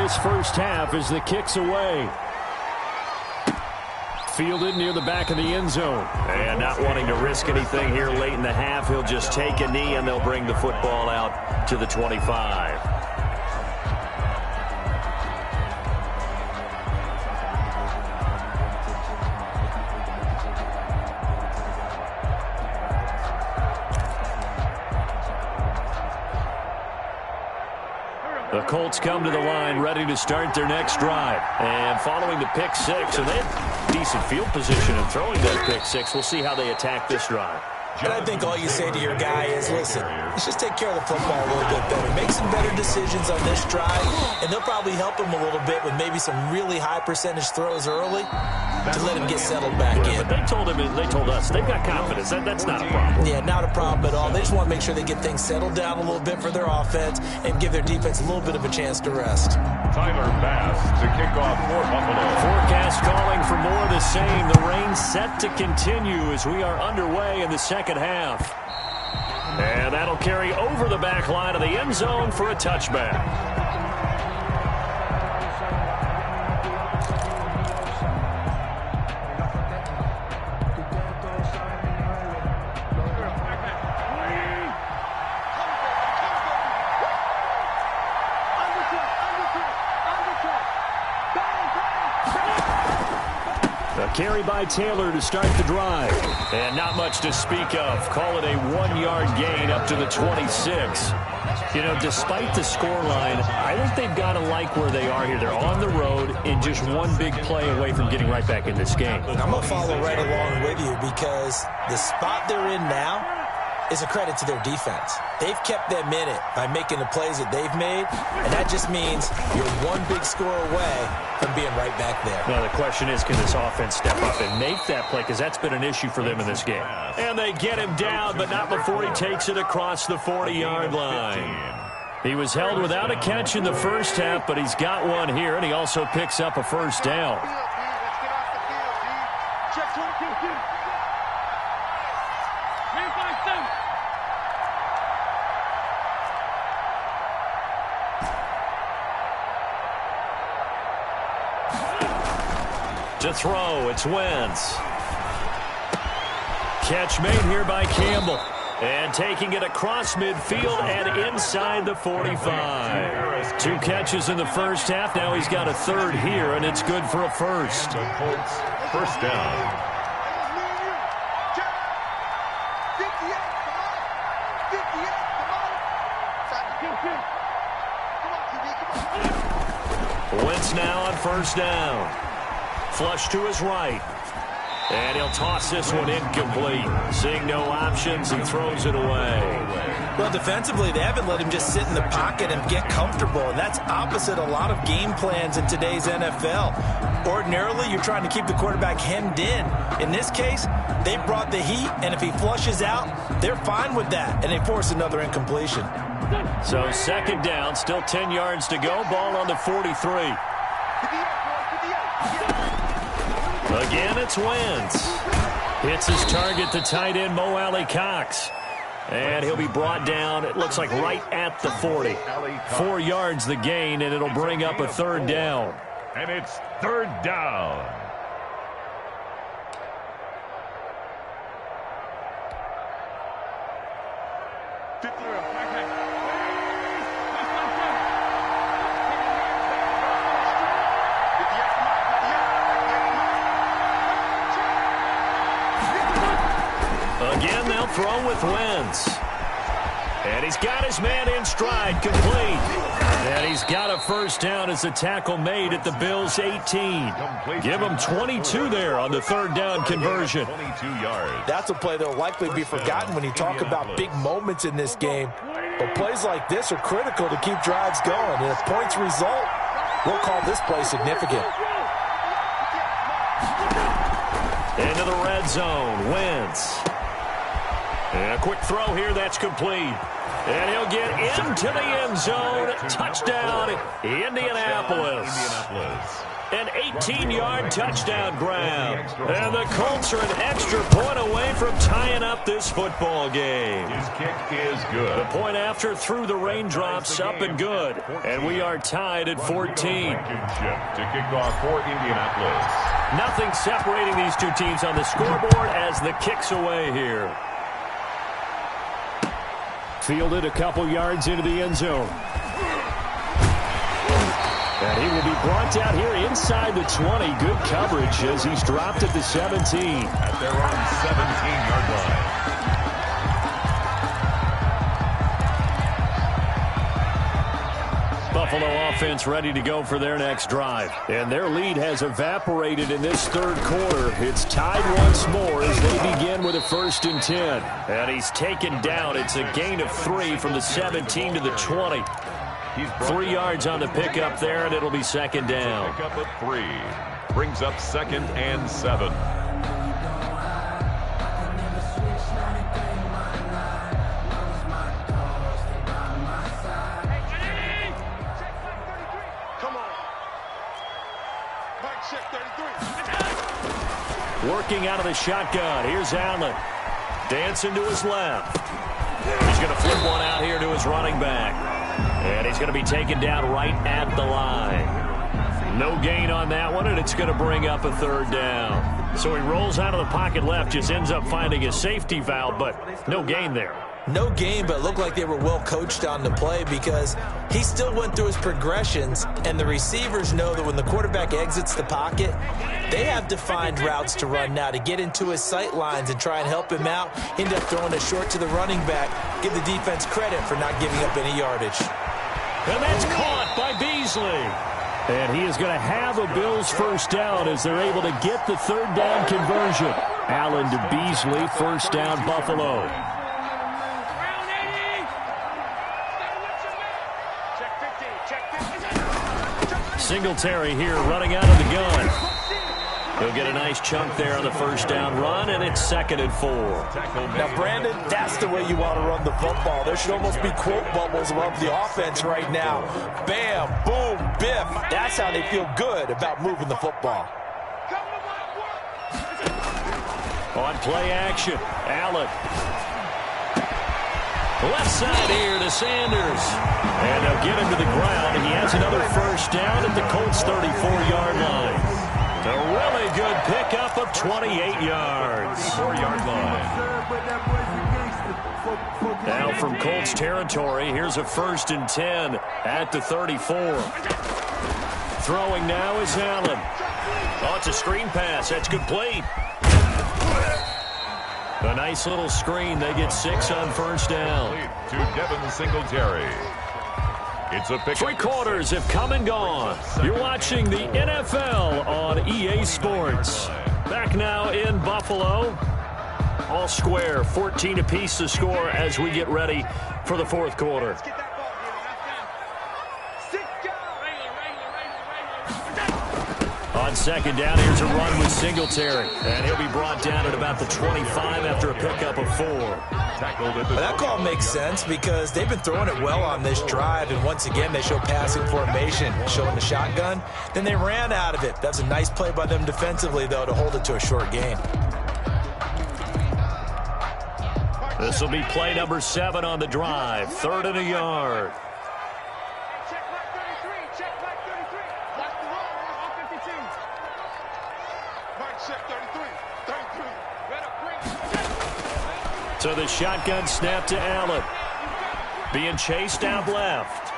this first half as the kick's away. Fielded near the back of the end zone. And not wanting to risk anything here late in the half, he'll just take a knee and they'll bring the football out to the 25. The Colts come to the line ready to start their next drive. And following the pick six, and they have decent field position in throwing that pick six. We'll see how they attack this drive. And I think all you say to your guy is, listen, let's just take care of the football a little bit better. Make some better decisions on this drive, and they'll probably help him a little bit with maybe some really high percentage throws early to let him get settled back in. But they told us they've got confidence. That's not a problem. Yeah, not a problem at all. They just want to make sure they get things settled down a little bit for their offense and give their defense a little bit of a chance to rest. Tyler Bass to kick off for Buffalo. Forecast calling for more of the same. The rain set to continue as we are underway in the second half. And that'll carry over the back line of the end zone for a touchback. Carry by Taylor to start the drive. And not much to speak of. Call it a 1-yard gain up to the 26. You know, despite the scoreline, I think they've got to like where they are here. They're on the road and just one big play away from getting right back in this game. I'm going to follow right along with you because the spot they're in now is a credit to their defense. They've kept them in it by making the plays that they've made, and that just means you're one big score away from being right back there. Now, the question is, can this offense step up and make that play? Because that's been an issue for them in this game. And they get him down, but not before he takes it across the 40-yard line. He was held without a catch in the first half, but he's got one here, and he also picks up a first down. To throw, it's Wentz. Catch made here by Campbell. And taking it across midfield and inside the 45. 2 catches in the first half. Now he's got a third here, and it's good for a first. The Colts first down. Wentz now on first down. Flush to his right. And he'll toss this one incomplete. Seeing no options, he throws it away. Well, defensively, they haven't let him just sit in the pocket and get comfortable, and that's opposite a lot of game plans in today's NFL. Ordinarily, you're trying to keep the quarterback hemmed in. In this case, they brought the heat, and if he flushes out, they're fine with that, and they force another incompletion. So second down, still 10 yards to go. Ball on the 43. Again, it's Wentz. Hits his target, the tight end, Mo Alley-Cox. And he'll be brought down, it looks like right at the 40. 4 yards the gain, and it'll bring up a third down. And it's third down. Again, they'll throw with Wentz. And he's got his man in stride, complete. And he's got a first down as a tackle made at the Bills' 18. Give him 22 there on the third down conversion. 22 yards. That's a play that will likely be forgotten when you talk about big moments in this game. But plays like this are critical to keep drives going. And if points result, we'll call this play significant. Into the red zone, Wentz. And a quick throw here, that's complete. And he'll get into the end zone. Touchdown, Indianapolis. An 18-yard touchdown grab. And the Colts are an extra point away from tying up this football game. His kick is good. The point after through the raindrops, up and good. And we are tied at 14. To kick off for Indianapolis. Nothing separating these two teams on the scoreboard as the kick's away here. Fielded a couple yards into the end zone. And he will be brought down here inside the 20. Good coverage as he's dropped at the 17. At their own 17-yard line. Buffalo offense ready to go for their next drive. And their lead has evaporated in this third quarter. It's tied once more as they begin with a 1st and 10. And he's taken down. It's a gain of 3 from the 17 to the 20. 3 yards on the pickup there, and it'll be 2nd down. Pick up at 3. Brings up 2nd and 7. Working out of the shotgun. Here's Allen. Dancing to his left. He's going to flip one out here to his running back. And he's going to be taken down right at the line. No gain on that one, and it's going to bring up a 3rd down. So he rolls out of the pocket left, just ends up finding a safety valve, but no gain there. No gain, but it looked like they were well coached on the play because he still went through his progressions, and the receivers know that when the quarterback exits the pocket, they have defined routes to run now to get into his sight lines and try and help him out. End up throwing it short to the running back. Give the defense credit for not giving up any yardage. And that's caught by Beasley. And he is going to have a Bills 1st down as they're able to get the 3rd down conversion. Allen to Beasley, 1st down Buffalo. Singletary here running out of the gun. He'll get a nice chunk there on the 1st down run, and it's 2nd and 4. Now, Brandon, that's the way you want to run the football. There should almost be quote bubbles above the offense right now. Bam, boom, biff. That's how they feel good about moving the football. On play action, Allen. Left side here to Sanders. And they'll get him to the ground, and he has another 1st down at the Colts' 34-yard line. A really good pickup of 28 yards. 4-yard line. Now from Colts territory, here's a 1st and 10 at the 34. Throwing now is Allen. Oh, it's a screen pass. That's complete. A nice little screen. They get 6 on 1st down. To Devin Singletary. It's a pick. 3 quarters have come and gone. You're watching the NFL on EA Sports. Back now in Buffalo. All square, 14 apiece to score as we get ready for the 4th quarter. On 2nd down, here's a run with Singletary. And he'll be brought down at about the 25 after a pickup of 4. That call makes sense because they've been throwing it well on this drive, and once again they show passing formation, showing the shotgun. Then they ran out of it. That's a nice play by them defensively, though, to hold it to a short gain. This will be play number 7 on the drive. 3rd and a yard. So the shotgun snap to Allen. Being chased out left.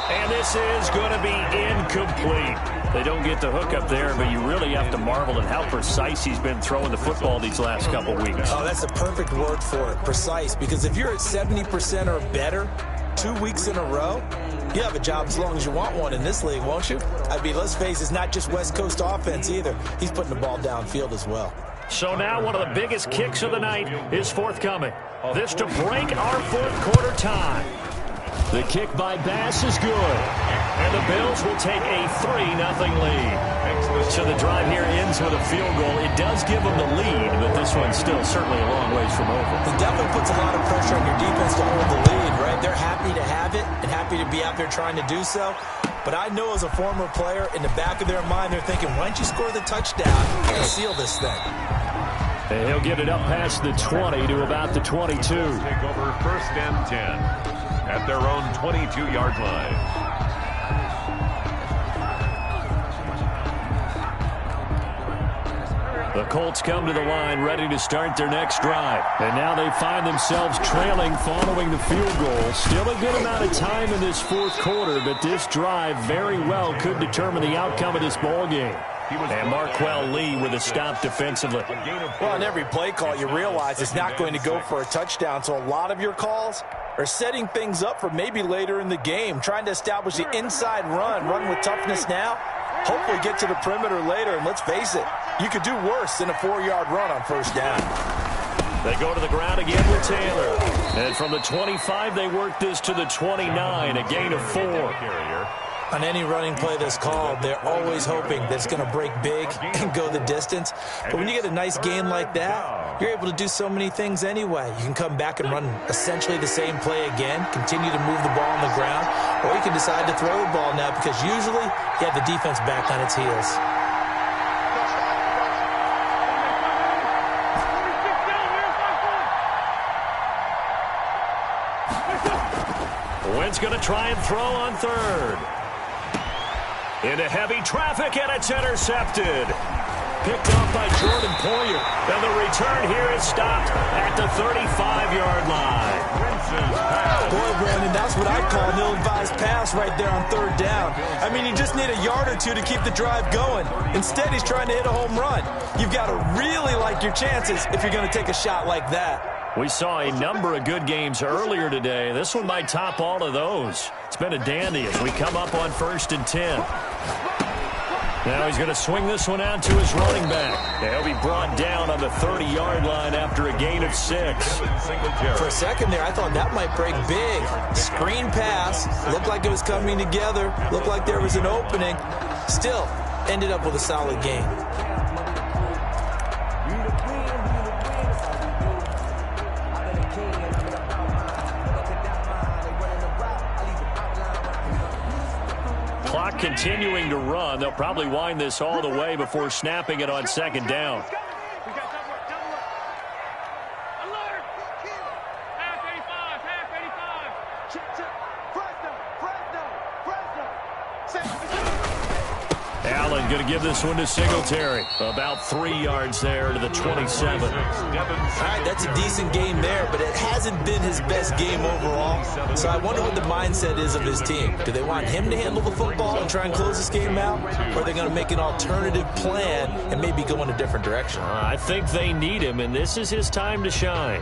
And this is going to be incomplete. They don't get the hook up there, but you really have to marvel at how precise he's been throwing the football these last couple weeks. Oh, that's a perfect word for it, precise, because if you're at 70% or better 2 weeks in a row, you have a job as long as you want one in this league, won't you? I mean, let's face it, it's not just West Coast offense either. He's putting the ball downfield as well. So now one of the biggest kicks of the night is forthcoming. This to break our 4th quarter tie. The kick by Bass is good. And the Bills will take a 3-0 lead. So the drive here ends with a field goal. It does give them the lead, but this one's still certainly a long ways from over. It definitely puts a lot of pressure on your defense to hold the lead, right? They're happy to have it and happy to be out there trying to do so. But I know as a former player, in the back of their mind, they're thinking, why don't you score the touchdown and seal this thing? And he'll get it up past the 20 to about the 22. Take over 1st and 10 at their own 22-yard line. The Colts come to the line ready to start their next drive. And now they find themselves trailing following the field goal. Still a good amount of time in this 4th quarter, but this drive very well could determine the outcome of this ball game. And Marquell Lee with a stop defensively. Well, in every play call, you realize it's not going to go for a touchdown, so a lot of your calls are setting things up for maybe later in the game, trying to establish the inside run with toughness now, hopefully get to the perimeter later, and let's face it, you could do worse than a 4-yard run on 1st down. They go to the ground again with Taylor. And from the 25, they work this to the 29, a gain of 4. On any running play that's called, they're always hoping that it's going to break big and go the distance. But when you get a nice gain like that, you're able to do so many things anyway. You can come back and run essentially the same play again, continue to move the ball on the ground, or you can decide to throw the ball now because usually you have the defense back on its heels. Wynn's going to try and throw on 3rd. Into heavy traffic, and it's intercepted. Picked off by Jordan Poyer. And the return here is stopped at the 35-yard line. Boy, Brandon, that's what I'd call an ill-advised pass right there on 3rd down. I mean, you just need a yard or two to keep the drive going. Instead, he's trying to hit a home run. You've got to really like your chances if you're going to take a shot like that. We saw a number of good games earlier today. This one might top all of those. It's been a dandy as we come up on 1st and 10. Now he's going to swing this one out to his running back. He'll be brought down on the 30-yard line after a gain of 6. For a second there, I thought that might break big. Screen pass. Looked like it was coming together. Looked like there was an opening. Still, ended up with a solid gain. Clock continuing to run. They'll probably wind this all the way before snapping it on 2nd down. Allen going to give this one to Singletary. About 3 yards there to the 27. All right, that's a decent game there, but it hasn't been his best game overall. So I wonder what the mindset is of his team. Do they want him to handle the football and try and close this game out? Or are they going to make an alternative plan and maybe go in a different direction? I think they need him, and this is his time to shine.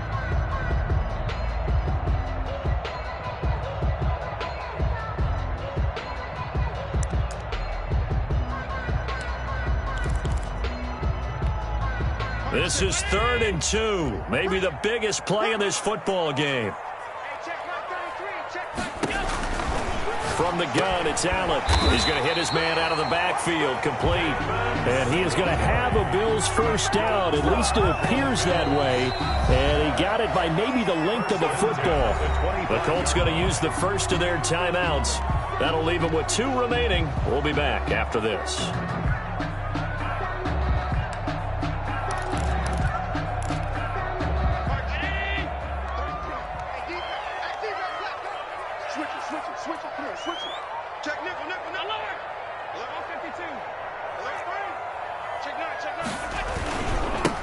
This is 3rd and 2. Maybe the biggest play in this football game. From the gun, it's Allen. He's going to hit his man out of the backfield, complete. And he is going to have a Bills 1st down. At least it appears that way. And he got it by maybe the length of the football. The Colts going to use the first of their timeouts. That'll leave them with 2 remaining. We'll be back after this.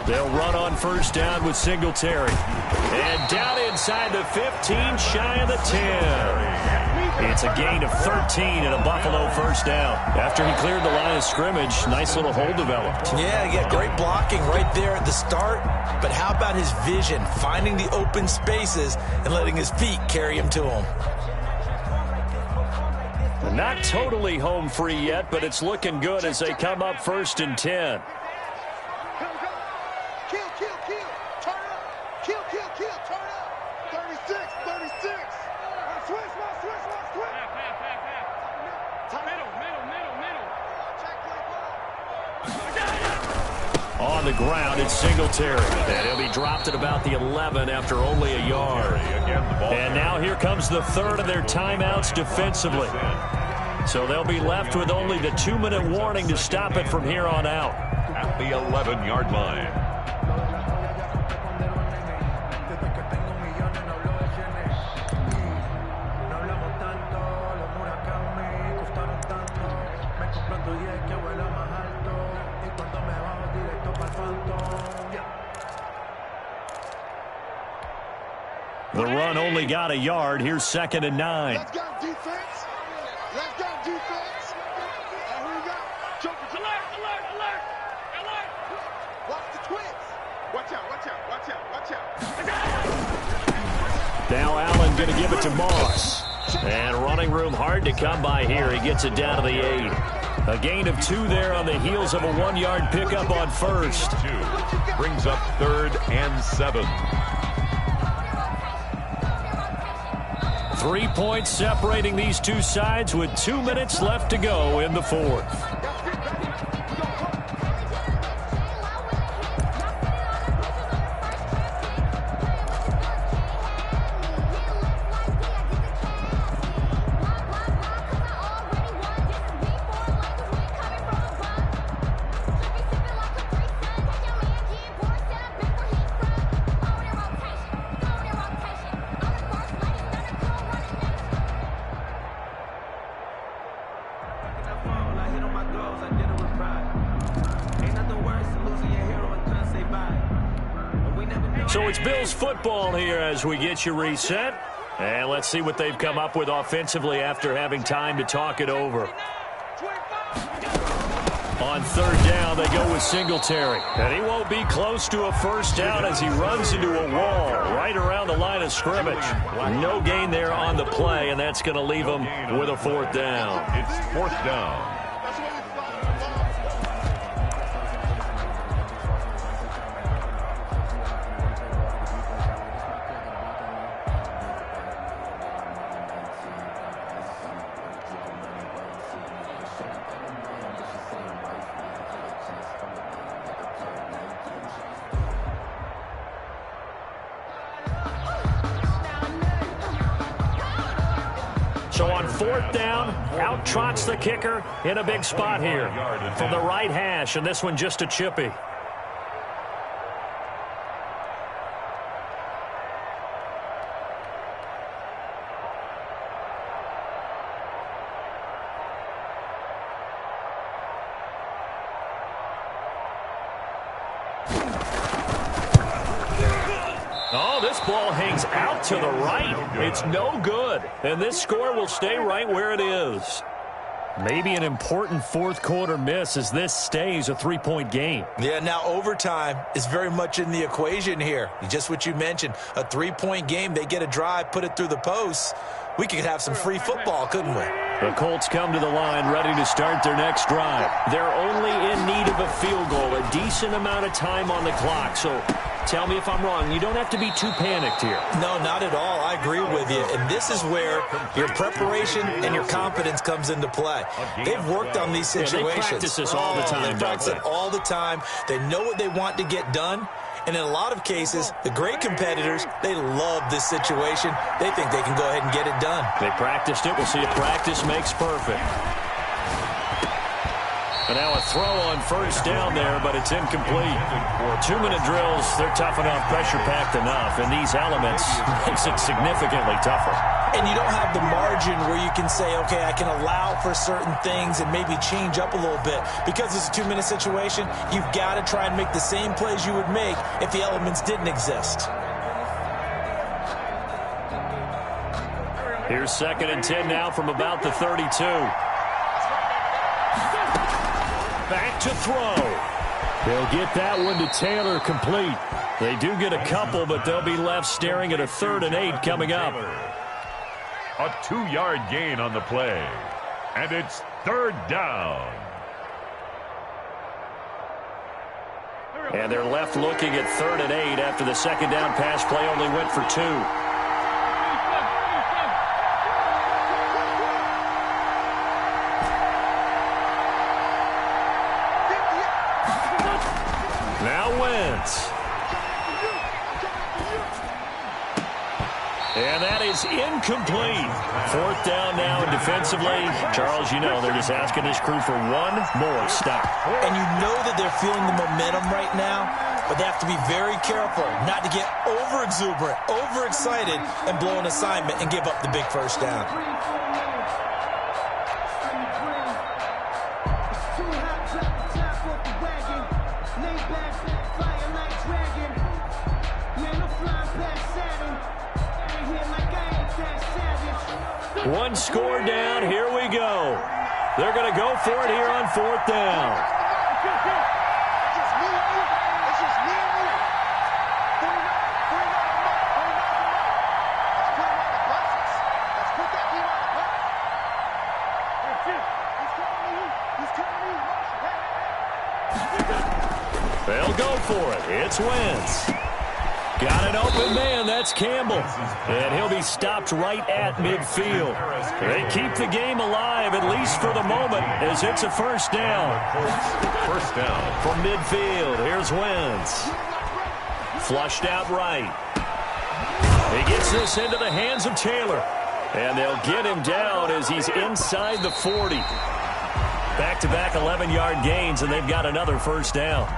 They'll run on 1st down with Singletary. And down inside the 15, shy of the 10. It's a gain of 13 and a Buffalo 1st down. After he cleared the line of scrimmage, nice little hole developed. Yeah, great blocking right there at the start. But how about his vision, finding the open spaces and letting his feet carry him to him? Not totally home free yet, but it's looking good as they come up 1st and 10. On the ground, it's Singletary. And he'll be dropped at about the 11 after only a yard. And now here comes the 3rd of their timeouts defensively. So they'll be left with only the 2-minute warning to stop it from here on out. At the 11-yard line. The run only got a yard. Here's 2nd and 9. Let's go, defense. Let's go, defense. And here we go. Jumpers. Alert, alert, alert, alert. Watch the twins. Watch out, watch out, watch out, watch out. Now Allen going to give it to Moss. And running room hard to come by here. He gets it down to the 8. A gain of 2 there on the heels of a 1-yard pickup on first. 2 brings up 3rd and 7. 3 points separating these two sides with 2 minutes left to go in the 4th. So it's Bills football here as we get you reset. And let's see what they've come up with offensively after having time to talk it over. On 3rd down, they go with Singletary. And he won't be close to a first down as he runs into a wall right around the line of scrimmage. No gain there on the play, and that's going to leave him with a 4th down. It's 4th down. So on 4th down, out trots the kicker in a big spot here from the right hash, and this one just a chippy. Oh, this ball hangs out to the right. It's no good. And this score will stay right where it is. Maybe an important 4th quarter miss as this stays a 3-point game. Yeah, now overtime is very much in the equation here. Just what you mentioned, a 3-point game. They get a drive, put it through the posts. We could have some free football, couldn't we? The Colts come to the line ready to start their next drive. They're only in need of a field goal, a decent amount of time on the clock. So tell me if I'm wrong. You don't have to be too panicked here. No, not at all. I agree with you. And this is where your preparation and your confidence comes into play. They've worked on these situations. Yeah, they practice this all the time. They practice it all the time. They know what they want to get done. And in a lot of cases, the great competitors, they love this situation. They think they can go ahead and get it done. They practiced it. We'll see if practice makes perfect. And now a throw on 1st down there, but it's incomplete. 2-minute drills, they're tough enough, pressure-packed enough, and these elements makes it significantly tougher. And you don't have the margin where you can say, okay, I can allow for certain things and maybe change up a little bit. Because it's a 2-minute situation, you've got to try and make the same plays you would make if the elements didn't exist. Here's 2nd and 10 now from about the 32. Back to throw. They'll get that one to Taylor complete. They do get a couple, but they'll be left staring at a 3rd and 8 coming up. A 2-yard gain on the play. And it's 3rd down. And they're left looking at 3rd and 8 after the 2nd down pass play only went for 2. And that is incomplete. Fourth down now, and defensively, Charles, you know, they're just asking this crew for one more stop. And you know that they're feeling the momentum right now, but they have to be very careful not to get over-exuberant, over-excited, and blow an assignment and give up the big first down. One score down, here we go. They're going to go for it here on fourth down. They'll go for it. It's Wentz. Got an open man, that's Campbell. And he'll be stopped right at midfield. They keep the game alive, at least for the moment, as it's a first down. First down. From midfield, here's Wentz. Flushed out right. He gets this into the hands of Taylor. And they'll get him down as he's inside the 40. Back-to-back 11-yard gains, and they've got another first down.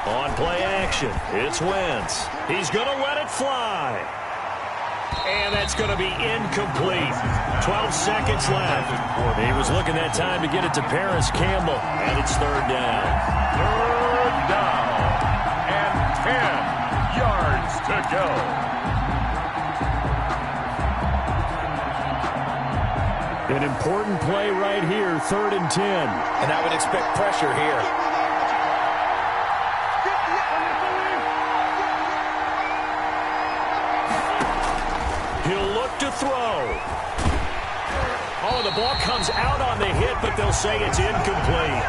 On play action, it's Wentz. He's going to let it fly. And that's going to be incomplete. 12 seconds left. He was looking that time to get it to Paris Campbell. And it's third down. Third down. And 10 yards to go. An important play right here, 3rd and 10. And I would expect pressure here. He'll look to throw. Oh, the ball comes out on the hit, but they'll say it's incomplete.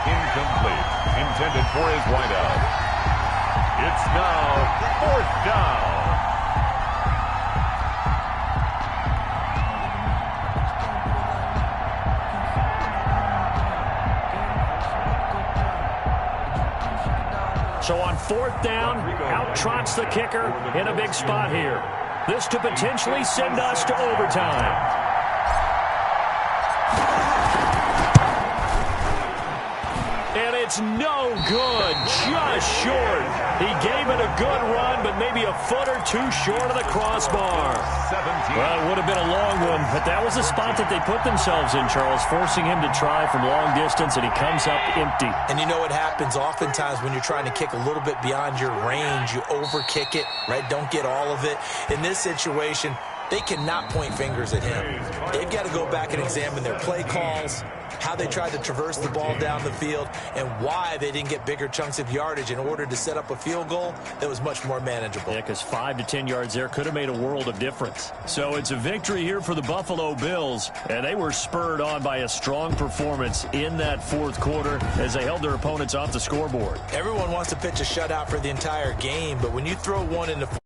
Incomplete. Intended for his wideout. It's now 4th down. So on 4th down, out trots the kicker in a big spot here. This to potentially send us to overtime. And it's no good, just short. He gave it a good run, but maybe a foot or two short of the crossbar. 17. Well, it would have been a long one, but that was the spot that they put themselves in, Charles, forcing him to try from long distance, and he comes up empty. And you know what happens oftentimes when you're trying to kick a little bit beyond your range, you overkick it, right? Don't get all of it. In this situation, they cannot point fingers at him. They've got to go back and examine their play calls, how they tried to traverse the ball down the field, and why they didn't get bigger chunks of yardage in order to set up a field goal that was much more manageable. Yeah, because 5 to 10 yards there could have made a world of difference. So it's a victory here for the Buffalo Bills, and they were spurred on by a strong performance in that 4th quarter as they held their opponents off the scoreboard. Everyone wants to pitch a shutout for the entire game, but when you throw one in the